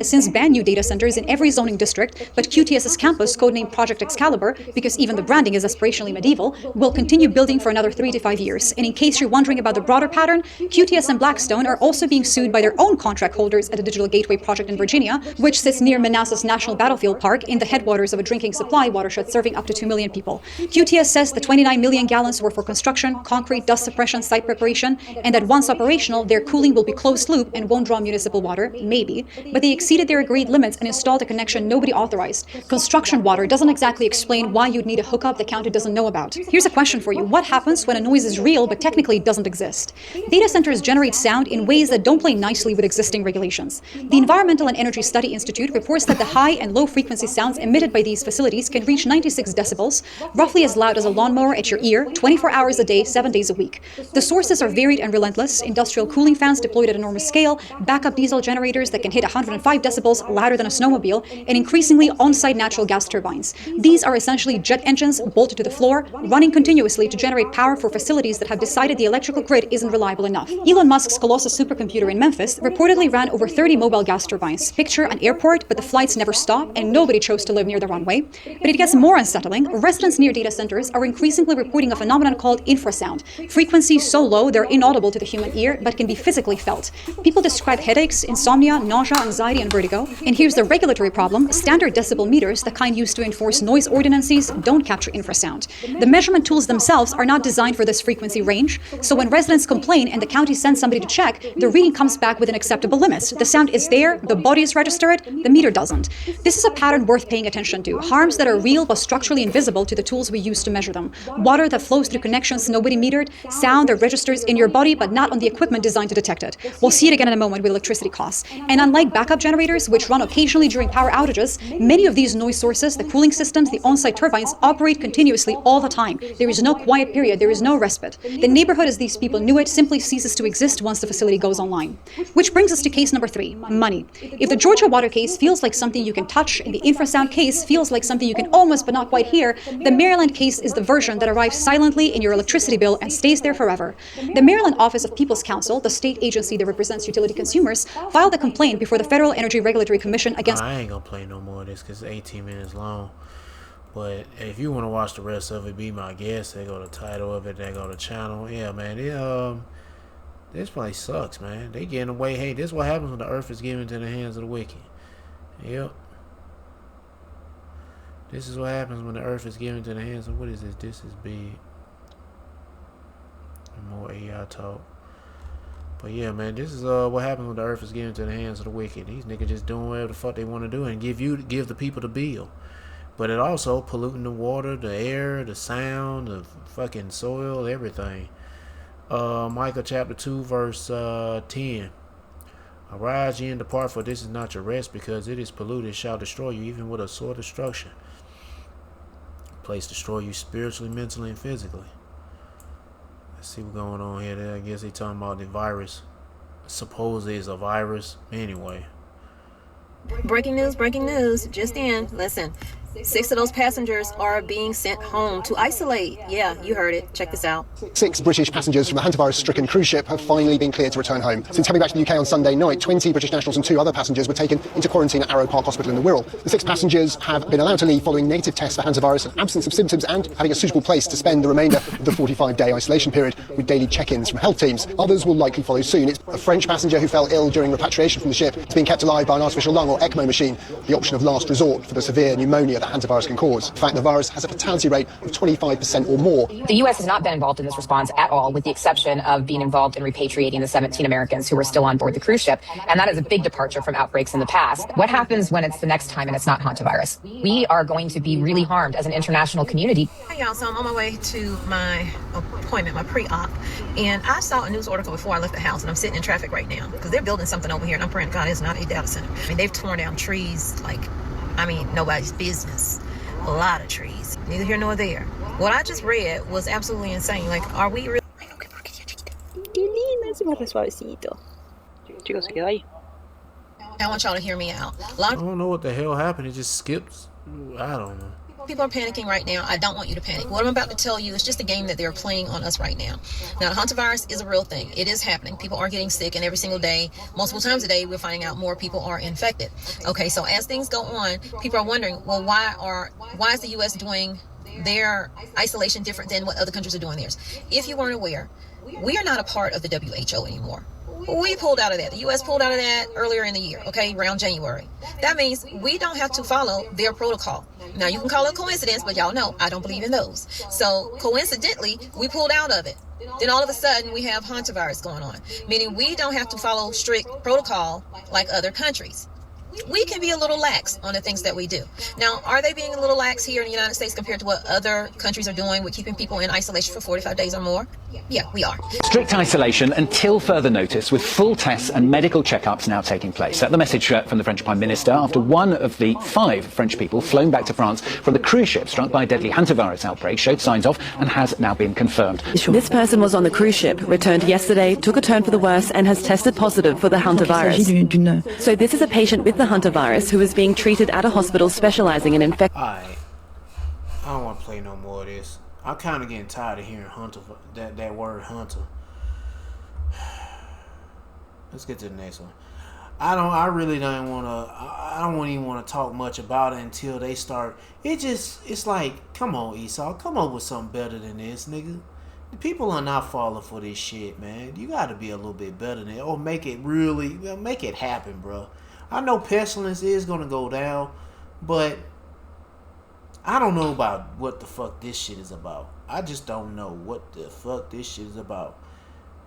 since banned new data centers in every zoning district, but QTS's campus, codenamed Project Excalibur, because even the branding is aspirationally medieval, will continue building for another 3 to 5 years. And in case you're wondering about the broader pattern, QTS and Blackstone are also being sued by their own contract holders at the Digital Gateway project in Virginia, which sits near Manassas National Battlefield Park in the headwaters of a drinking supply watershed serving up to 2 million people. QTS says the 29 million gallons were for construction, concrete, dust suppression, site preparation, and that once operational, their cooling will be closed loop and won't draw municipal water, maybe, but they exceeded their agreed limits and installed a connection nobody authorized. Construction water doesn't exactly explain why you'd need a hookup the county doesn't know about. Here's a question for you. What happens when a noise is real but technically doesn't exist? Data centers generate sound in ways that don't play nicely with existing regulations. The Environmental and Energy Study Institute reports that the high and low frequency sounds emitted by these facilities can reach 96 decibels, roughly as loud as a lawnmower at your ear, 24 hours a day, 7 days a week. The sources are varied and relentless. Industrial cooling fans deployed at enormous scale, backup diesel generators that can hit 105 decibels, louder than a snowmobile, and increasingly on-site natural gas turbines. These are essentially jet engines bolted to the floor, running continuously to generate power for facilities that have decided the electrical grid isn't reliable enough. Elon Musk's Colossus supercomputer in Memphis reportedly ran over 30 mobile gas turbines. Picture an airport, but the flights never stop, and nobody chose to live near the runway. But it gets more unsettling. Residents near data centers are increasingly reporting a phenomenon called infrasound. Frequencies so low they're inaudible to the human ear, but can be physically felt. People describe headaches, insomnia, nausea, anxiety, and vertigo. And here's the regulatory problem. Standard decibel meters, the kind used to enforce noise ordinances, don't capture infrasound. The measurement tools themselves are not designed for this frequency range, so when residents complain and the county sends somebody to check, the reading comes back with an acceptable limit. The sound is there, the body is registered, the meter doesn't. This is a pattern worth paying attention to. Harms that are real but structurally invisible to the tools we use to measure them. Water that flows through connections nobody metered, sound that registers in your body but not on the equipment designed to detect it. We'll see it again in a moment with electricity costs. And unlike backup generators, which run occasionally during power outages, many of these noise sources, the cooling systems, the on-site turbines, operate continuously all the time. There is no quiet period, there is no respite. The neighborhood as these people knew it simply ceases to exist once the facility goes online. Which brings us to case number 3, money. If the Georgia water case feels like something you can touch and the infrasound case feels like something you can almost but not quite hear, the Maryland case is the version that arrives silently in your electricity bill and stays there forever. The Maryland Office of People's Counsel, the state agency that represents utility consumers, filed a complaint before the Federal Energy Regulatory Commission against... I ain't gonna play no more of this because it's 18 minutes long. But if you want to watch the rest of it, be my guest. They go to the title of it, they go to channel. Yeah, man, this place sucks, man. They getting away. Hey, this is what happens when the earth is given to the hands of the wicked. Yep. This is what happens when the earth is given to the hands of... What is this? This is big. More AI talk. But yeah, man, this is what happens when the earth is given to the hands of the wicked. These niggas just doing whatever the fuck they want to do and give the people the bill. But it also polluting the water, the air, the sound, the fucking soil, everything. Micah chapter 2 verse 10. Arise ye and depart, for this is not your rest, because it is polluted, it shall destroy you, even with a sore destruction. Place destroy you spiritually, mentally, and physically. Let's see what's going on here. I guess they talking about the virus. Supposedly it's a virus. Anyway. Breaking news, just in. Listen, 6 of those passengers are being sent home to isolate. Yeah, you heard it. Check this out. 6 British passengers from the hantavirus-stricken cruise ship have finally been cleared to return home. Since coming back to the UK on Sunday night, 20 British nationals and 2 other passengers were taken into quarantine at Arrow Park Hospital in the Wirral. The 6 passengers have been allowed to leave following negative tests for hantavirus and absence of symptoms, and having a suitable place to spend the remainder of the 45-day isolation period with daily check-ins from health teams. Others will likely follow soon. It's a French passenger who fell ill during repatriation from the ship is being kept alive by an artificial lung or ECMO machine, the option of last resort for the severe pneumonia the hantavirus can cause. In fact, the virus has a fatality rate of 25% or more. The U.S. has not been involved in this response at all, with the exception of being involved in repatriating the 17 Americans who were still on board the cruise ship. And that is a big departure from outbreaks in the past. What happens when it's the next time and it's not hantavirus? We are going to be really harmed as an international community. Hey y'all, so I'm on my way to my appointment, my pre-op, and I saw a news article before I left the house, and I'm sitting in traffic right now because they're building something over here, and I'm praying to God it's not a data center. I mean, they've torn down trees like, nobody's business. A lot of trees. Neither here nor there. What I just read was absolutely insane. Like, are we really... Chico se quedó ahí. I want y'all to hear me out. I don't know what the hell happened. It just skips. I don't know. People are panicking right now. I don't want you to panic. What I'm about to tell you is just a game that they're playing on us right now. Now, the hantavirus is a real thing. It is happening. People are getting sick, and every single day, multiple times a day, we're finding out more people are infected. Okay, so as things go on, people are wondering, well, why is the U.S. doing their isolation different than what other countries are doing theirs? If you weren't aware, we are not a part of the WHO anymore. We pulled out of that. The U.S. pulled out of that earlier in the year, okay, around January. That means we don't have to follow their protocol. Now, you can call it coincidence, but y'all know I don't believe in those. So, coincidentally, we pulled out of it. Then all of a sudden, we have hantavirus going on, meaning we don't have to follow strict protocol like other countries. We can be a little lax on the things that we do. Now, are they being a little lax here in the United States compared to what other countries are doing with keeping people in isolation for 45 days or more? Yeah, we are. Strict isolation until further notice, with full tests and medical checkups now taking place. That's the message from the French Prime Minister after one of the 5 French people flown back to France from the cruise ship struck by a deadly hantavirus outbreak showed signs of and has now been confirmed. This person was on the cruise ship, returned yesterday, took a turn for the worse and has tested positive for the hantavirus. So this is a patient with the hantavirus who is being treated at a hospital specializing in infection. Alright, I don't want to play no more of this. I'm kind of getting tired of hearing hunter, that word hunter. Let's get to the next one. I really don't want to. I don't even want to talk much about it until they start. It's like, come on, Esau, come up with something better than this, nigga. The people are not falling for this shit, man. You got to be a little bit better than it, or make it happen, bro. I know pestilence is gonna go down, but I don't know about what the fuck this shit is about. I just don't know what the fuck this shit is about.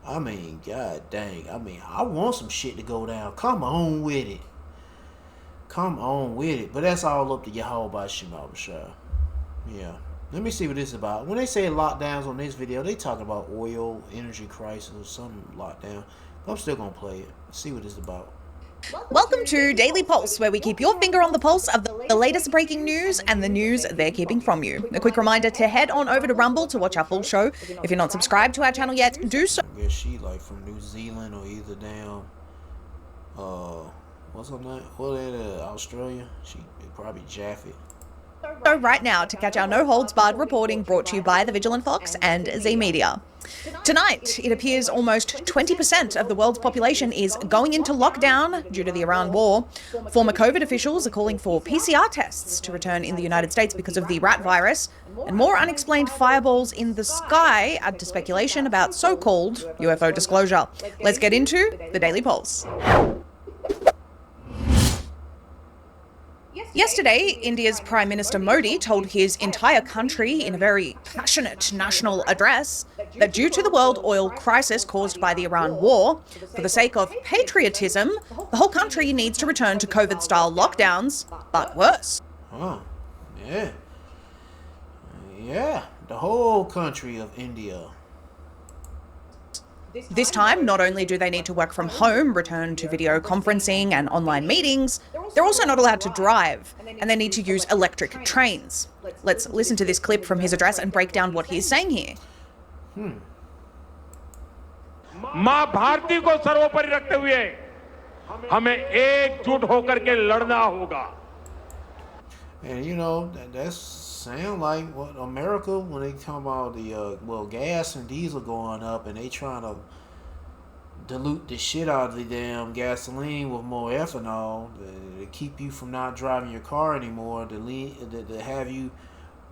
I mean, god dang. I mean, I want some shit to go down. Come on with it. Come on with it. But that's all up to Yahweh Shemabashah. Yeah. Let me see what this is about. When they say lockdowns on this video, they talking about oil, energy crisis, or some lockdown. But I'm still gonna play it. See what it's about. Welcome to Daily Pulse, where we keep your finger on the pulse of the latest breaking news and the news they're keeping from you. A quick reminder to head on over to Rumble to watch our full show. If you're not subscribed to our channel yet, do so. I guess she like from New Zealand or either down, what's her name? Australia? She probably Jaffe. So right now to catch our no-holds-barred reporting brought to you by the Vigilant Fox and Z Media. Tonight, it appears almost 20% of the world's population is going into lockdown due to the Iran war. Former COVID officials are calling for PCR tests to return in the United States because of the rat virus. And more unexplained fireballs in the sky add to speculation about so-called UFO disclosure. Let's get into the Daily Pulse. Yesterday, India's Prime Minister Modi told his entire country in a very passionate national address that due to the world oil crisis caused by the Iran war, for the sake of patriotism, the whole country needs to return to COVID-style lockdowns, but worse. Oh, yeah. Yeah, the whole country of India. This time, not only do they need to work from home, return to video conferencing and online meetings, they're also not allowed to drive, and they need to use electric trains. Let's listen to this clip from his address and break down what he's saying here. माँ भारती को सर्वोपरि रखते हुए हमें एकजुट होकर के लड़ना होगा. And you know, that's sound like what America, when they talk about the gas and diesel going up, and they trying to dilute the shit out of the damn gasoline with more ethanol to keep you from not driving your car anymore, to have you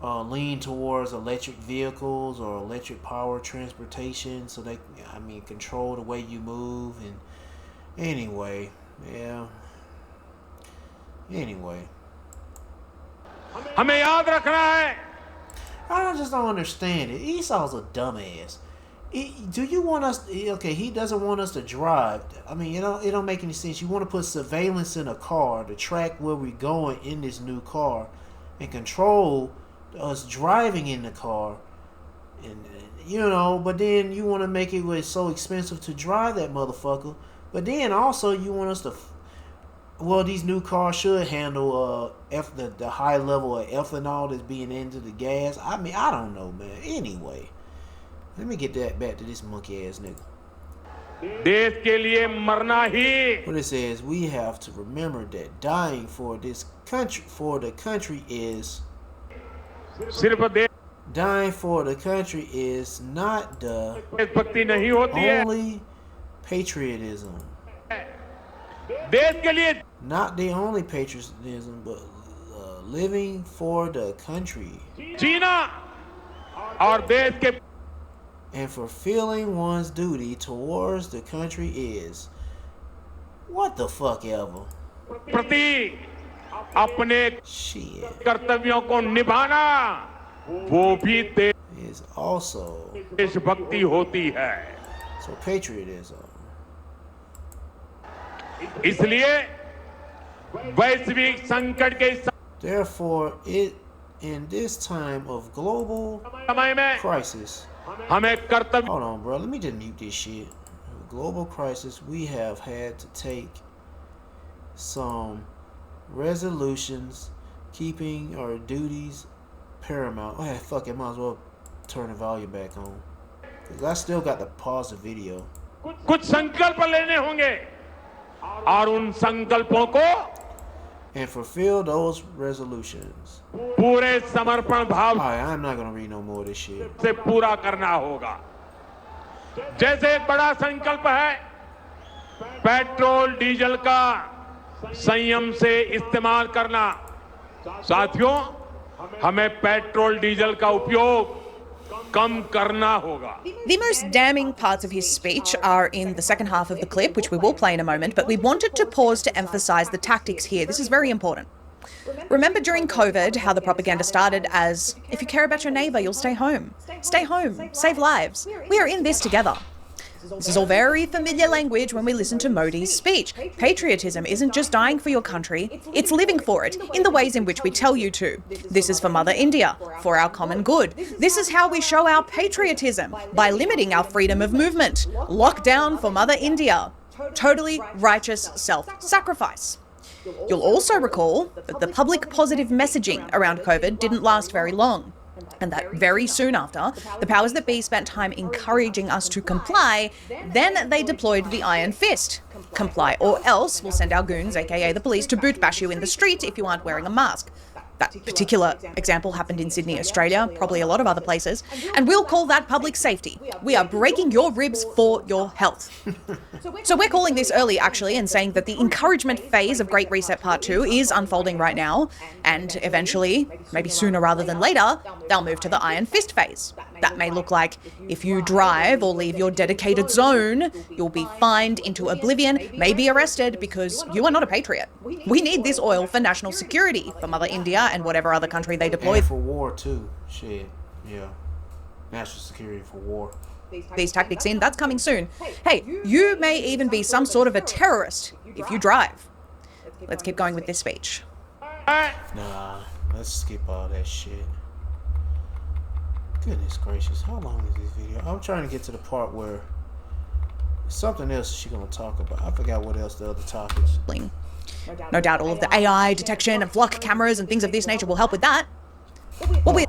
lean towards electric vehicles or electric power transportation, so they, control the way you move. And anyway, हमें याद रखना है. I just don't understand it. Esau's a dumbass. Do you want us? Okay, he doesn't want us to drive. I mean, it don't make any sense. You want to put surveillance in a car to track where we're going in this new car, and control us driving in the car, and But then you want to make it where it's so expensive to drive that motherfucker. But then also you want us to. Well, these new cars should handle the high level of ethanol that's being into the gas. I mean, I don't know, man. Anyway. Let me get that back to this monkey ass nigga. देश के लिए मरना ही. What it says, we have to remember that dying for the country is. Dying for the country is not the only patriotism. देश के लिए. Not the only patriotism, but living for the country. जीना और देश के. And fulfilling one's duty towards the country is what the fuck ever. प्रति अपने कर्तव्यों को निभाना वो भी is also देशभक्ति होती है. So patriotism. इसलिए वैश्विक संकट के. Therefore, in this time of global crisis. Hold on, bro. Let me just mute this shit. Global crisis. We have had to take some resolutions, keeping our duties paramount. Oh, fuck it. Might as well turn the volume back on. Because I still got to pause the video. कुछ संकल्प लेने होंगे और उन संकल्पों को. And fulfill those resolutions. पूरे समर्पण भाव. I'm not gonna read no more of this shit. से पूरा करना होगा. जैसे एक बड़ा संकल्प है पेट्रोल डीजल का संयम से इस्तेमाल करना. साथियों, हमें पेट्रोल डीजल का उपयोग कम करना होगा. The most damning parts of his speech are in the second half of the clip, which we will play in a moment, but we wanted to pause to emphasize the tactics here. This is very important. Remember during COVID how the propaganda started as, if you care about your neighbour, you'll stay home. Stay home, save lives. We are in this together. This is all very familiar language when we listen to Modi's speech. Patriotism isn't just dying for your country, it's living for it in the ways in which we tell you to. This is for Mother India, for our common good. This is how we show our patriotism, by limiting our freedom of movement. Lockdown for Mother India. Totally righteous self-sacrifice. You'll also recall that the public positive messaging around COVID didn't last very long. And that very soon after, the powers that be spent time encouraging us to comply, then they deployed the iron fist. Comply or else we'll send our goons, aka the police, to boot bash you in the street if you aren't wearing a mask. That particular example happened in Sydney, Australia, probably a lot of other places, and we'll call that public safety. We are breaking your ribs for your health. So we're calling this early, actually, and saying that the encouragement phase of Great Reset Part 2 is unfolding right now, and eventually, maybe sooner rather than later, they'll move to the Iron Fist phase. That may look like if you drive or leave your dedicated zone, you'll be fined into oblivion, may be arrested because you are not a patriot. We need this oil for national security, for Mother India and whatever other country they deploy. And for war too. Shit. Yeah. National security for war. These tactics in, that's coming soon. Hey, you may even be some sort of a terrorist if you drive. Let's keep going with this speech. Nah, let's skip all that shit. Goodness gracious, how long is this video? I'm trying to get to the part where something else she's gonna talk about. I forgot what else the other topics. No doubt all of the AI detection and flock cameras and things of this nature will help with that. Alright,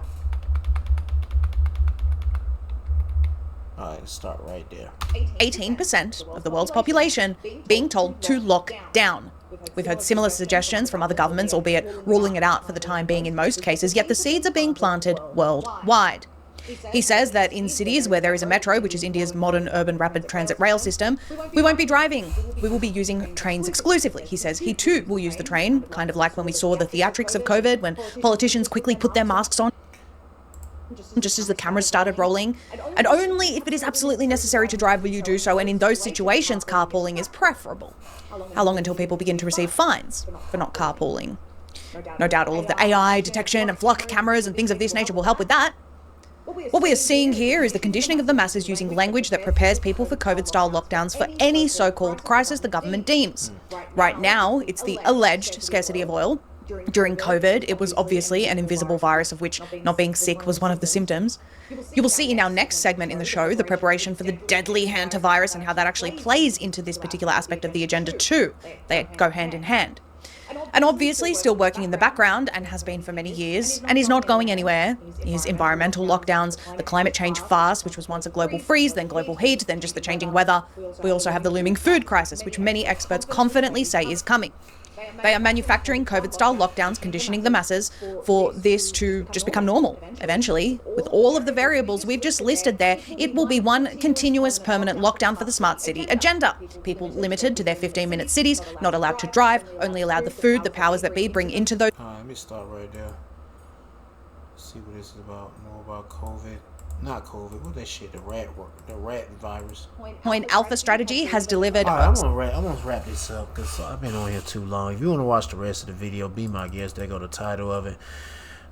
let's start right there. 18% of the world's population being told to lock down. We've heard similar suggestions from other governments, albeit ruling it out for the time being in most cases, yet the seeds are being planted worldwide. He says that in cities where there is a metro, which is India's modern urban rapid transit rail system, we won't be driving. We will be using trains exclusively. He says he too will use the train, kind of like when we saw the theatrics of COVID, when politicians quickly put their masks on just as the cameras started rolling. And only if it is absolutely necessary to drive will you do so, and in those situations, carpooling is preferable. How long until people begin to receive fines for not carpooling? No doubt all of the AI detection and flock cameras and things of this nature will help with that. What we are seeing here is the conditioning of the masses using language that prepares people for COVID-style lockdowns for any so-called crisis the government deems. Right now, it's the alleged scarcity of oil. During COVID, it was obviously an invisible virus of which not being sick was one of the symptoms. You will see in our next segment in the show the preparation for the deadly hantavirus and how that actually plays into this particular aspect of the agenda too. They go hand in hand. And obviously still working in the background, and has been for many years, and is not going anywhere, is environmental lockdowns, the climate change fast, which was once a global freeze, then global heat, then just the changing weather. We also have the looming food crisis, which many experts confidently say is coming. They are manufacturing COVID-style lockdowns, conditioning the masses for this to just become normal. Eventually, with all of the variables we've just listed there, it will be one continuous permanent lockdown for the smart city agenda. People limited to their 15-minute cities, not allowed to drive, only allowed the food the powers that be bring into those. Let me start right there. See what this is about. More about COVID. Not COVID. What that shit? The rat virus. Point Alpha strategy has delivered. All right, I'm gonna wrap this up because I've been on here too long. If you want to watch the rest of the video, be my guest. There go the title of it.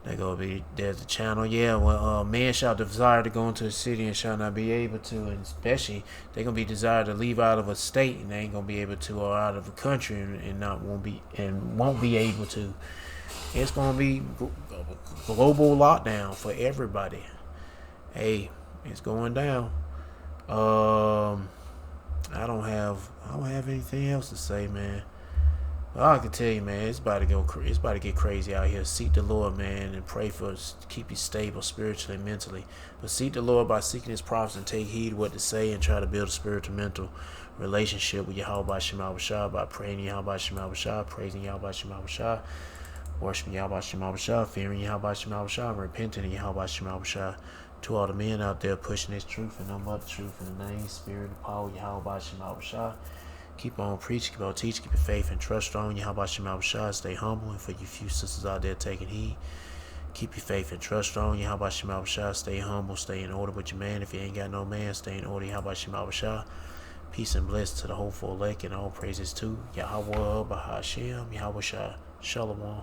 There's the channel. Yeah, well, man shall desire to go into the city and shall not be able to, and especially they're gonna be desired to leave out of a state and they ain't gonna be able to, or out of a country and won't be able to. It's gonna be global lockdown for everybody. Hey, it's going down. I don't have anything else to say, man. All I can tell you, man, it's about to get crazy out here. Seek the Lord, man, and pray for us to keep you stable spiritually and mentally. But seek the Lord by seeking His prophets and take heed what to say and try to build a spiritual mental relationship with Yahweh Shema Shah by praying Yahweh Shema Shah, praising Yahweh Shema Shah, worshiping Yahweh Shema Shah, fearing Yahweh Shema Shah, and repenting in Yahweh Shema Shah. To all the men out there pushing this truth and nothing but the truth in the name, spirit, and power, Yahweh Shema Shah. Keep on preaching, keep on teaching, keep your faith and trust strong, Yahweh Shema Shah. Stay humble, and for you few sisters out there taking heed, keep your faith and trust strong, Yahweh Shema Shah. Stay humble, stay in order with your man. If you ain't got no man, stay in order, Yahweh Shema Shah. Peace and bless to the hopeful elect, and all praises to Yahweh Bahashem, Yahweh Shah. Shalom.